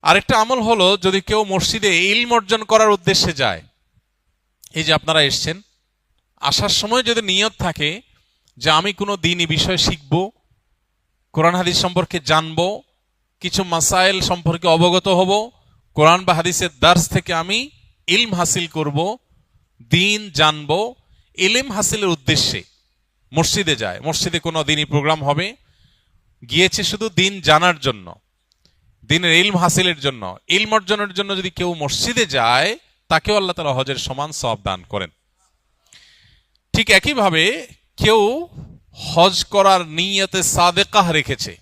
আরেকটা আমল হলো, যদি কেউ মসজিদে ইলম অর্জন করার উদ্দেশ্যে যায়, এই যে আপনারা এসছেন, আসার সময় যদি নিয়ত থাকে যে আমি কোনো দ্বীনি বিষয় শিখব, কোরআন হাদিস সম্পর্কে জানব, কিছু মাসাইল সম্পর্কে অবগত হব, কোরআন বা হাদিসের দার্স থেকে আমি ইলম হাসিল করব, দ্বীন জানব, ইলম হাসিলের উদ্দেশ্যে মসজিদে যায়, মসজিদে কোনো দ্বীনি প্রোগ্রাম হবে, গিয়েছে শুধু দ্বীন জানার জন্য, দ্বীনের ইলম হাসিলের জন্য, ইলম অর্জনের জন্য যদি কেউ মসজিদে যায়, তাকেও আল্লাহ তাআলা হজের সমান সওয়াব দান করেন। ঠিক একইভাবে কেউ হজ করার নিয়তে সাদেকাহ রেখেছে,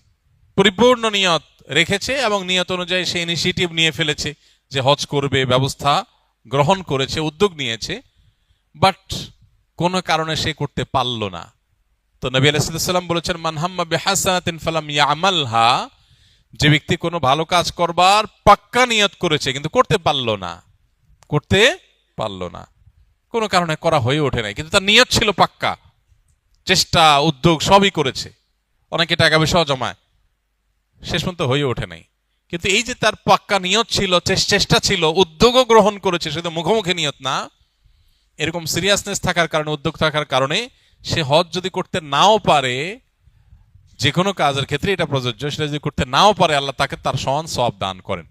পরিপূর্ণ নিয়ত রেখেছে এবং নিয়ত অনুযায়ী সে ইনিশিয়েটিভ নিয়ে ফেলেছে যে হজ করবে, ব্যবস্থা গ্রহণ করেছে, উদ্যোগ নিয়েছে, বাট কোনো কারণে সে করতে পারল না। তো নবী আলাইহিস সালাম বলেছেন, মান হাম্মা বিহাসানাতিন ফালাম ইয়ামালহা, যে ব্যক্তি কোনো ভালো কাজ করবার পাক্কা নিয়ত করেছে কিন্তু করতে পারলো না, কোনো কারণে করা হয়ে ওঠে নাই, কিন্তু তার নিয়ত ছিল পাক্কা, চেষ্টা উদ্যোগ সবই করেছে, অনেকে টাকা পয়সাও জমায়, শেষ পর্যন্ত হয়ে ওঠে নাই। কিন্তু এই যে তার পাক্কা নিয়ত ছিল, চেষ্টা ছিল, উদ্যোগও গ্রহণ করেছে, শুধু মুখোমুখি নিয়ত না, এরকম সিরিয়াসনেস থাকার কারণে, উদ্যোগ থাকার কারণে সে হজ যদি করতে নাও পারে, যে কোনো কাজের ক্ষেত্রে এটা প্রযোজ্য, সেটা যদি করতে নাও পারে, আল্লাহ তাকে তার সমান সওয়াব দান করেন।